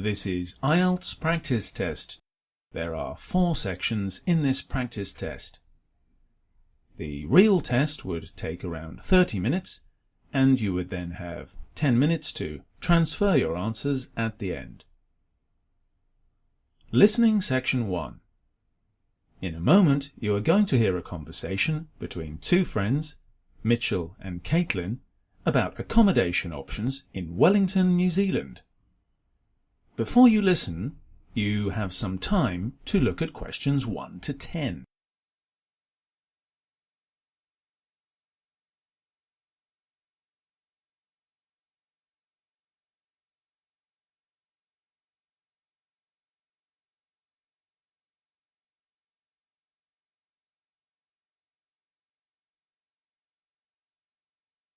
This is Ielts practice test. There are 4 sections in this practice test. The real test would take around 30 minutes, and you would then have 10 minutes to transfer your answers at the end. Listening section 1. In a moment, you are going to hear a conversation between 2 friends, Mitchell and Caitlin, about accommodation options in Wellington, New Zealand. Before you listen, you have some time to look at questions 1 to 10.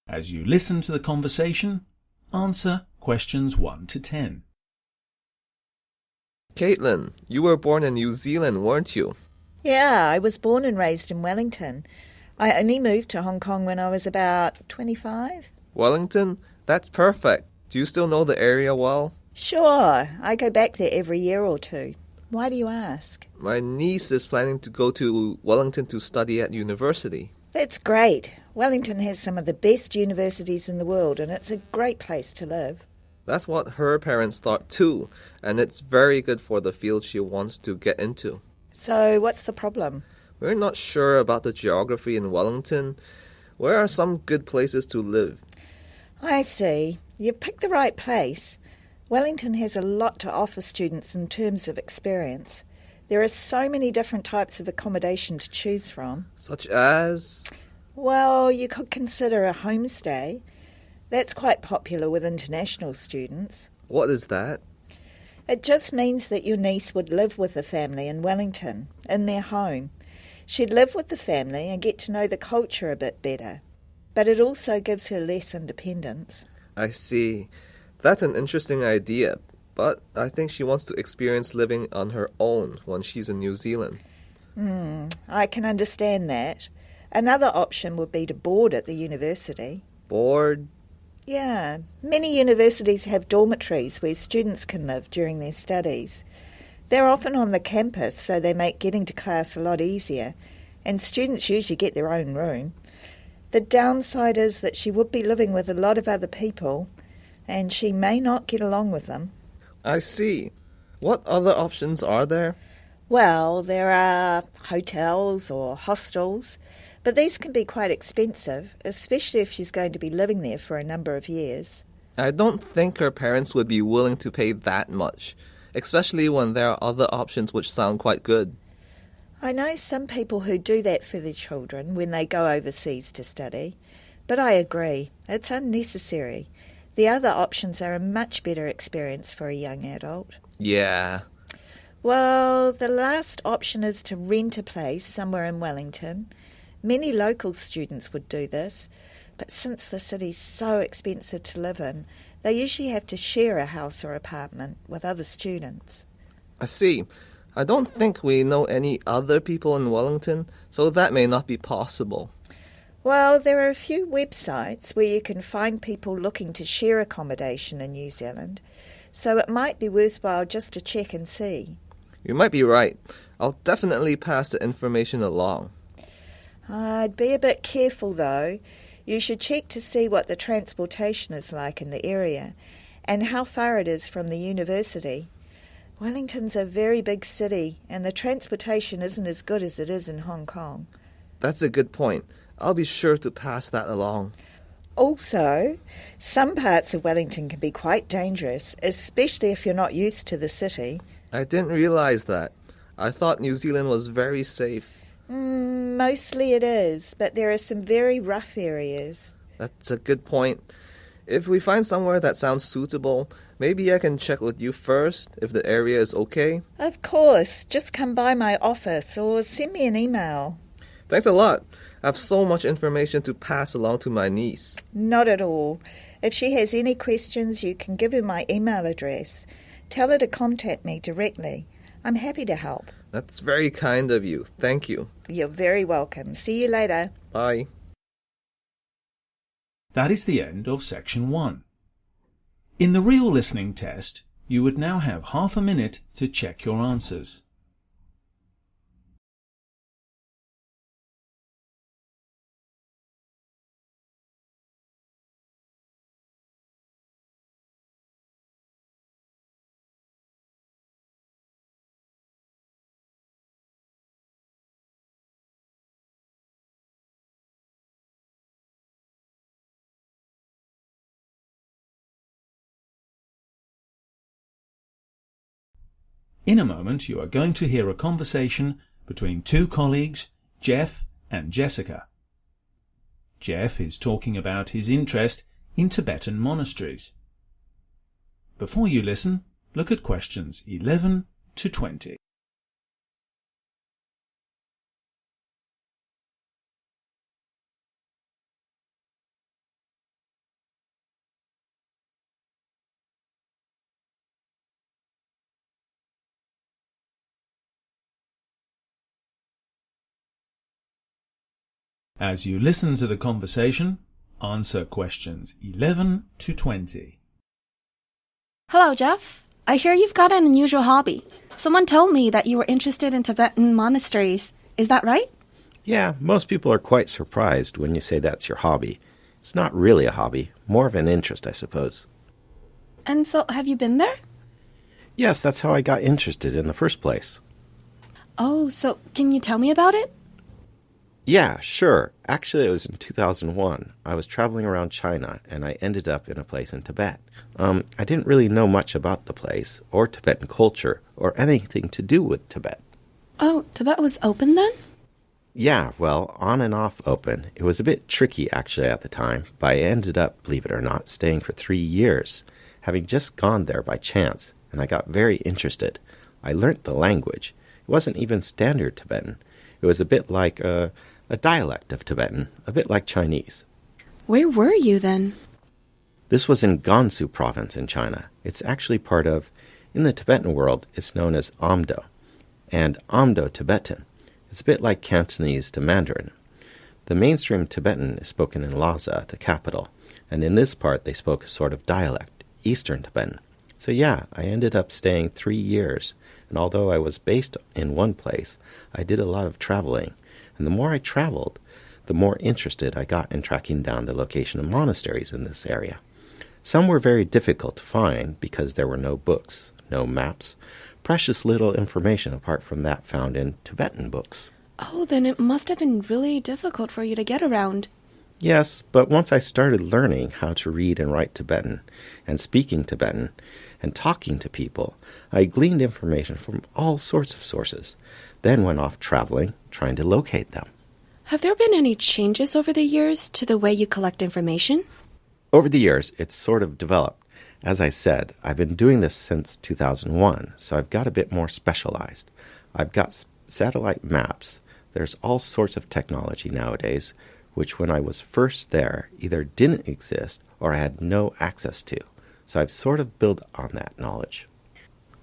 As you listen to the conversation, answer questions 1 to 10. Caitlin, you were born in New Zealand, weren't you? Yeah, I was born and raised in Wellington. I only moved to Hong Kong when I was about 25. Wellington? That's perfect. Do you still know the area well? Sure, I go back there every year or two. Why do you ask? My niece is planning to go to Wellington to study at university. That's great. Wellington has some of the best universities in the world, and it's a great place to live. That's what her parents thought too, and it's very good for the field she wants to get into. So what's the problem? We're not sure about the geography in Wellington. Where are some good places to live? I see. You've picked the right place. Wellington has a lot to offer students in terms of experience. There are so many different types of accommodation to choose from. Such as? Well, you could consider a homestay. That's quite popular with international students. What is that? It just means that your niece would live with the family in Wellington, in their home. She'd live with the family and get to know the culture a bit better. But it also gives her less independence. I see. That's an interesting idea, but I think she wants to experience living on her own when she's in New Zealand. I can understand that. Another option would be to board at the university. Board? Yeah, many universities have dormitories where students can live during their studies. They're often on the campus, so they make getting to class a lot easier, and students usually get their own room. The downside is that she would be living with a lot of other people, and she may not get along with them. I see. What other options are there? Well, there are hotels or hostels, but these can be quite expensive, especially if she's going to be living there for a number of years. I don't think her parents would be willing to pay that much, especially when there are other options which sound quite good. I know some people who do that for their children when they go overseas to study, but I agree, it's unnecessary. The other options are a much better experience for a young adult. Yeah. Well, the last option is to rent a place somewhere in Wellington. Many local students would do this, but since the city's so expensive to live in, they usually have to share a house or apartment with other students. I see. I don't think we know any other people in Wellington, so that may not be possible. Well, there are a few websites where you can find people looking to share accommodation in New Zealand, so it might be worthwhile just to check and see. You might be right. I'll definitely pass the information along. I'd be a bit careful, though. You should check to see what the transportation is like in the area and how far it is from the university. Wellington's a very big city, and the transportation isn't as good as it is in Hong Kong. That's a good point. I'll be sure to pass that along. Also, some parts of Wellington can be quite dangerous, especially if you're not used to the city. I didn't realize that. I thought New Zealand was very safe. Mostly it is, but there are some very rough areas. That's a good point. If we find somewhere that sounds suitable, maybe I can check with you first if the area is okay. Of course, just come by my office or send me an email. Thanks a lot. I have so much information to pass along to my niece. Not at all. If she has any questions, you can give her my email address. Tell her to contact me directly. I'm happy to help. That's very kind of you. Thank you. You're very welcome. See you later. Bye. That is the end of section 1. In the real listening test, You would now have half a minute to check your answers. In a moment, you are going to hear a conversation between two colleagues, Jeff and Jessica. Jeff is talking about his interest in Tibetan monasteries. Before you listen, look at questions 11 to 20. As you listen to the conversation, answer questions 11 to 20. Hello, Jeff. I hear you've got an unusual hobby. Someone told me that you were interested in Tibetan monasteries. Is that right? Yeah, most people are quite surprised when you say that's your hobby. It's not really a hobby, more of an interest, I suppose. And so, have you been there? Yes, that's how I got interested in the first place. Oh, so can you tell me about it? Yeah, sure. Actually, it was in 2001. I was traveling around China, and I ended up in a place in Tibet. I didn't really know much about the place, or Tibetan culture, or anything to do with Tibet. Oh, Tibet was open then? Yeah, well, on and off open. It was a bit tricky, actually, at the time, but I ended up, believe it or not, staying for 3 years, having just gone there by chance, and I got very interested. I learnt the language. It wasn't even standard Tibetan. It was a bit like a dialect of Tibetan, a bit like Chinese. Where were you then? This was in Gansu province in China. It's actually part of, in the Tibetan world, it's known as Amdo, and Amdo Tibetan. It's a bit like Cantonese to Mandarin. The mainstream Tibetan is spoken in Lhasa, the capital, and in this part they spoke a sort of dialect, Eastern Tibetan. So yeah, I ended up staying 3 years, and although I was based in one place, I did a lot of traveling. And the more I traveled, the more interested I got in tracking down the location of monasteries in this area. Some were very difficult to find because there were no books, no maps, precious little information apart from that found in Tibetan books. Oh, then it must have been really difficult for you to get around. Yes, but once I started learning how to read and write Tibetan, and speaking Tibetan, and talking to people, I gleaned information from all sorts of sources, then went off traveling, trying to locate them. Have there been any changes over the years to the way you collect information? Over the years, it's sort of developed. As I said, I've been doing this since 2001, so I've got a bit more specialized. I've got satellite maps. There's all sorts of technology nowadays, which when I was first there either didn't exist or I had no access to. So I've sort of built on that knowledge.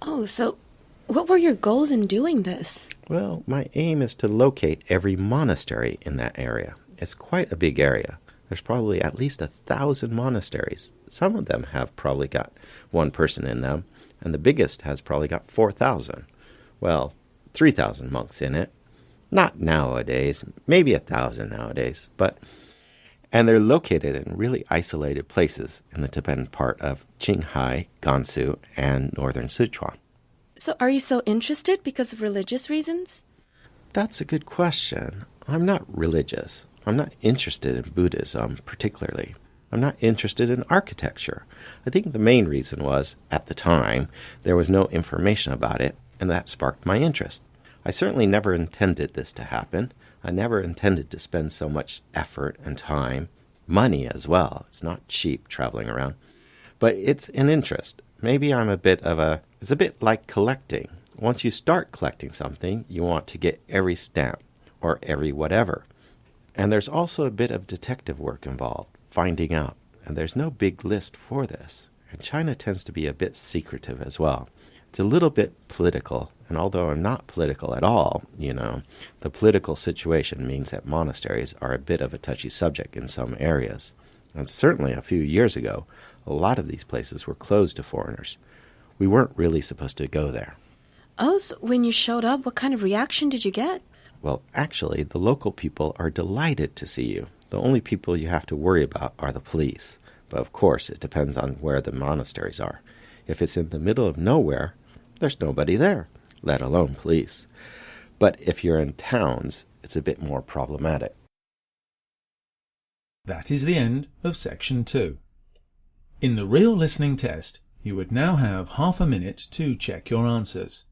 Oh, so what were your goals in doing this? Well, my aim is to locate every monastery in that area. It's quite a big area. There's probably at least 1,000 monasteries. Some of them have probably got one person in them, and the biggest has probably got 4,000. Well, 3,000 monks in it. Not nowadays, maybe 1,000 nowadays, and they're located in really isolated places in the Tibetan part of Qinghai, Gansu, and northern Sichuan. So are you so interested because of religious reasons? That's a good question. I'm not religious. I'm not interested in Buddhism particularly. I'm not interested in architecture. I think the main reason was, at the time, there was no information about it, and that sparked my interest. I certainly never intended this to happen. I never intended to spend so much effort and time, money as well. It's not cheap traveling around. But it's an interest. Maybe it's a bit like collecting. Once you start collecting something, you want to get every stamp or every whatever. And there's also a bit of detective work involved, finding out. And there's no big list for this. And China tends to be a bit secretive as well. It's a little bit political, and although I'm not political at all, the political situation means that monasteries are a bit of a touchy subject in some areas. And certainly a few years ago, a lot of these places were closed to foreigners. We weren't really supposed to go there. Oh, so when you showed up, what kind of reaction did you get? Well, actually, the local people are delighted to see you. The only people you have to worry about are the police. But of course, it depends on where the monasteries are. If it's in the middle of nowhere, there's nobody there, let alone police. But if you're in towns, it's a bit more problematic. That is the end of section 2. In the real listening test, you would now have half a minute to check your answers.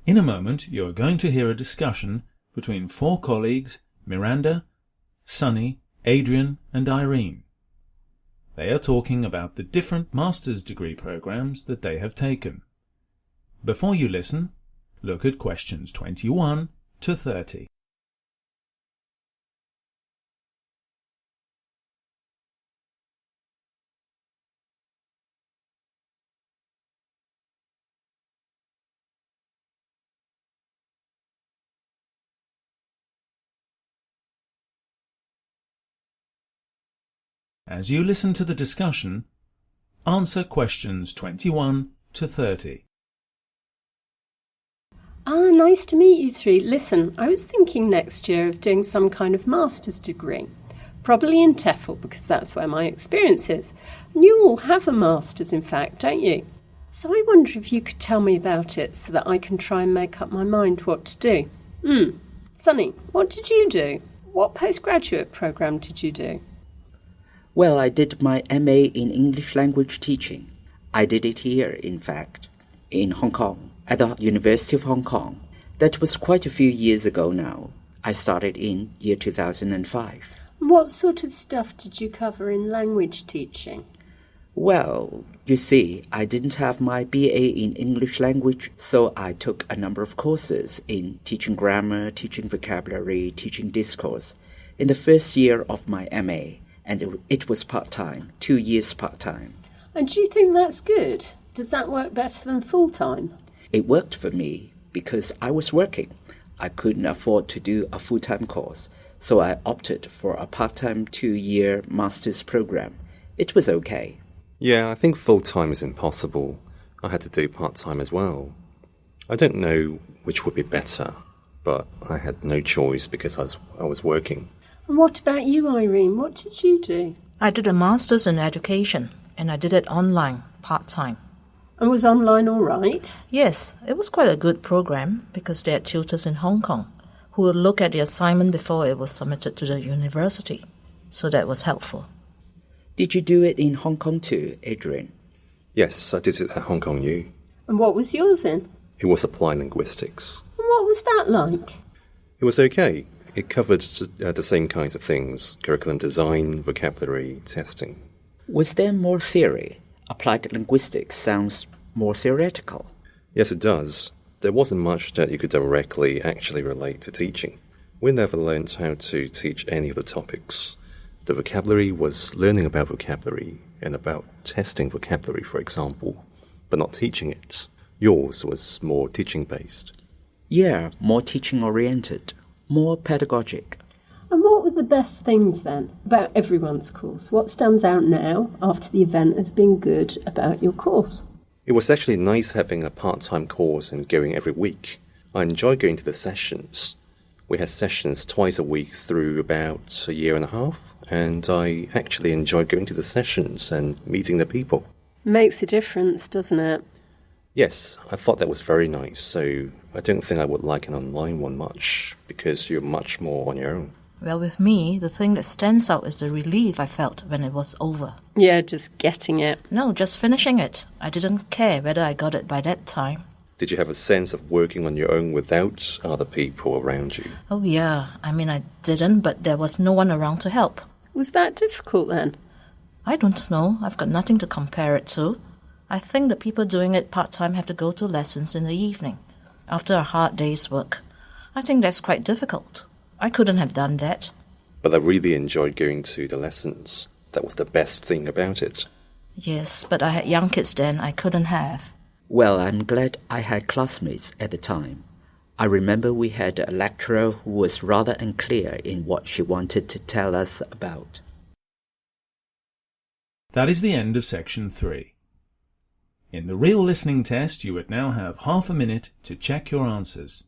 In a moment, you are going to hear a discussion between 4 colleagues, Miranda, Sunny, Adrian and Irene. They are talking about the different master's degree programs that they have taken. Before you listen, look at questions 21 to 30. As you listen to the discussion, answer questions 21 to 30. Nice to meet you 3. Listen, I was thinking next year of doing some kind of master's degree. Probably in TEFL, because that's where my experience is. And you all have a master's, in fact, don't you? So I wonder if you could tell me about it so that I can try and make up my mind what to do. Sunny, what did you do? What postgraduate programme did you do? Well, I did my MA in English language teaching. I did it here, in fact, in Hong Kong, at the University of Hong Kong. That was quite a few years ago now. I started in year 2005. What sort of stuff did you cover in language teaching? Well, you see, I didn't have my BA in English language, so I took a number of courses in teaching grammar, teaching vocabulary, teaching discourse in the first year of my MA. And it was part-time, 2 years part-time. And do you think that's good? Does that work better than full-time? It worked for me because I was working. I couldn't afford to do a full-time course, so I opted for a part-time 2-year master's program. It was okay. Yeah, I think full-time is impossible. I had to do part-time as well. I don't know which would be better, but I had no choice because I was working. And what about you, Irene? What did you do? I did a master's in education, and I did it online, part-time. And was online all right? Yes, it was quite a good program because they had tutors in Hong Kong who would look at the assignment before it was submitted to the university. So that was helpful. Did you do it in Hong Kong too, Adrian? Yes, I did it at Hong Kong U. And what was yours in? It was applied linguistics. And what was that like? It was okay. It covered the same kinds of things: curriculum design, vocabulary, testing. Was there more theory? Applied linguistics sounds more theoretical. Yes, it does. There wasn't much that you could directly actually relate to teaching. We never learned how to teach any of the topics. The vocabulary was learning about vocabulary and about testing vocabulary, for example, but not teaching it. Yours was more teaching-based. Yeah, more teaching-oriented, more pedagogic. And what were the best things then about everyone's course? What stands out now after the event as being good about your course? It was actually nice having a part-time course and going every week. I enjoyed going to the sessions. We had sessions twice a week through about a year and a half, and I actually enjoyed going to the sessions and meeting the people. Makes a difference, doesn't it? Yes, I thought that was very nice, so I don't think I would like an online one much, because you're much more on your own. Well, with me, the thing that stands out is the relief I felt when it was over. Yeah, just getting it. No, just finishing it. I didn't care whether I got it by that time. Did you have a sense of working on your own without other people around you? Oh, yeah. I mean, I didn't, but there was no one around to help. Was that difficult then? I don't know. I've got nothing to compare it to. I think the people doing it part-time have to go to lessons in the evening, after a hard day's work. I think that's quite difficult. I couldn't have done that. But I really enjoyed going to the lessons. That was the best thing about it. Yes, but I had young kids then. I couldn't have. Well, I'm glad I had classmates at the time. I remember we had a lecturer who was rather unclear in what she wanted to tell us about. That is the end of section 3. In the real listening test, you would now have half a minute to check your answers.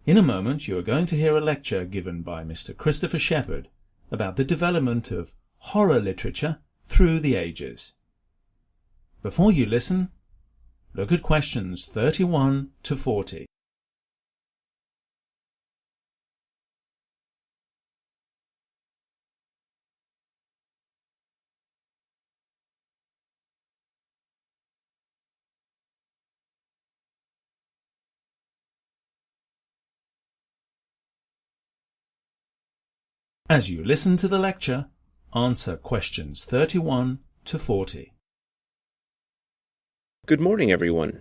In a moment you are going to hear a lecture given by Mr. Christopher Shepherd about the development of horror literature through the ages. Before you listen, look at questions 31 to 40. As you listen to the lecture, answer questions 31 to 40. Good morning, everyone.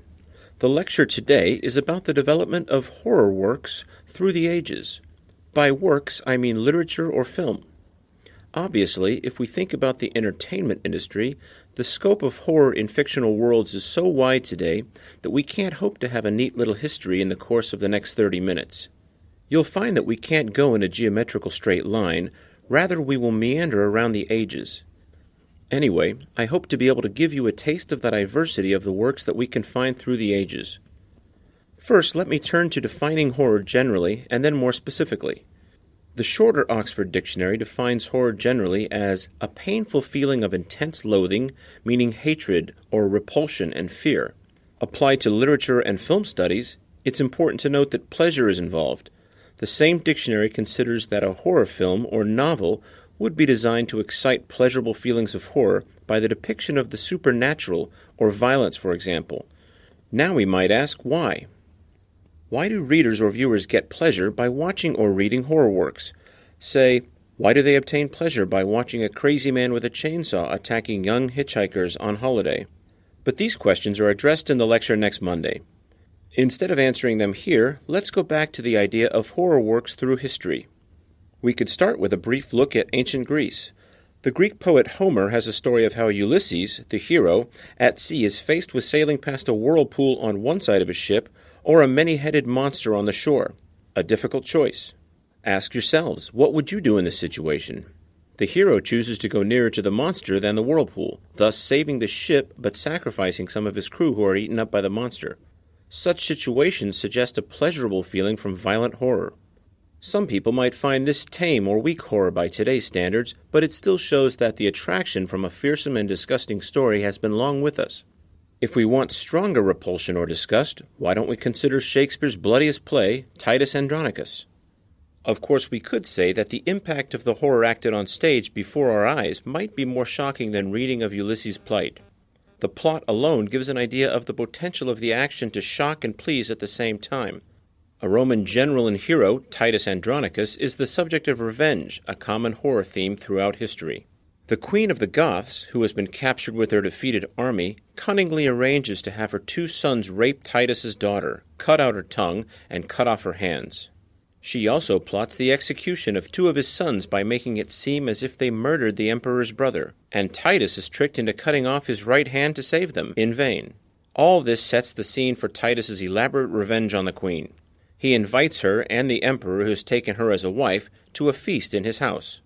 The lecture today is about the development of horror works through the ages. By works, I mean literature or film. Obviously, if we think about the entertainment industry, the scope of horror in fictional worlds is so wide today that we can't hope to have a neat little history in the course of the next 30 minutes. You'll find that we can't go in a geometrical straight line, rather we will meander around the ages. Anyway, I hope to be able to give you a taste of the diversity of the works that we can find through the ages. First, let me turn to defining horror generally, and then more specifically. The shorter Oxford Dictionary defines horror generally as a painful feeling of intense loathing, meaning hatred or repulsion and fear. Applied to literature and film studies, it's important to note that pleasure is involved. The same dictionary considers that a horror film or novel would be designed to excite pleasurable feelings of horror by the depiction of the supernatural or violence, for example. Now we might ask why. Why do readers or viewers get pleasure by watching or reading horror works? Say, why do they obtain pleasure by watching a crazy man with a chainsaw attacking young hitchhikers on holiday? But these questions are addressed in the lecture next Monday. Instead of answering them here, let's go back to the idea of horror works through history. We could start with a brief look at ancient Greece. The Greek poet Homer has a story of how Ulysses, the hero, at sea is faced with sailing past a whirlpool on one side of his ship or a many-headed monster on the shore. A difficult choice. Ask yourselves, what would you do in this situation? The hero chooses to go nearer to the monster than the whirlpool, thus saving the ship but sacrificing some of his crew who are eaten up by the monster. Such situations suggest a pleasurable feeling from violent horror. Some people might find this tame or weak horror by today's standards, but it still shows that the attraction from a fearsome and disgusting story has been long with us. If we want stronger repulsion or disgust, why don't we consider Shakespeare's bloodiest play, Titus Andronicus? Of course, we could say that the impact of the horror acted on stage before our eyes might be more shocking than reading of Ulysses' plight. The plot alone gives an idea of the potential of the action to shock and please at the same time. A Roman general and hero, Titus Andronicus, is the subject of revenge, a common horror theme throughout history. The queen of the Goths, who has been captured with her defeated army, cunningly arranges to have her two sons rape Titus's daughter, cut out her tongue, and cut off her hands. She also plots the execution of two of his sons by making it seem as if they murdered the emperor's brother, and Titus is tricked into cutting off his right hand to save them, in vain. All this sets the scene for Titus's elaborate revenge on the queen. He invites her and the emperor, who has taken her as a wife, to a feast in his house.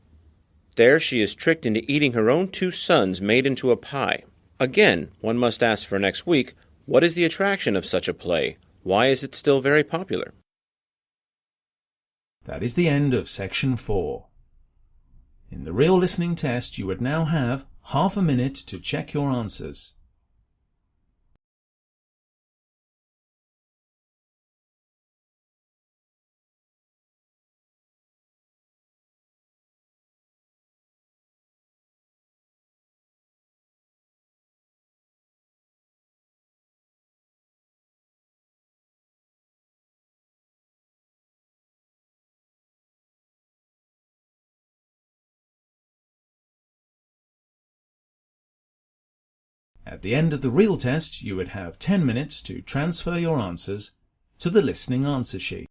There she is tricked into eating her own two sons made into a pie. Again, one must ask for next week, what is the attraction of such a play? Why is it still very popular? That is the end of section 4. In the real listening test, you would now have half a minute to check your answers. At the end of the real test, you would have 10 minutes to transfer your answers to the listening answer sheet.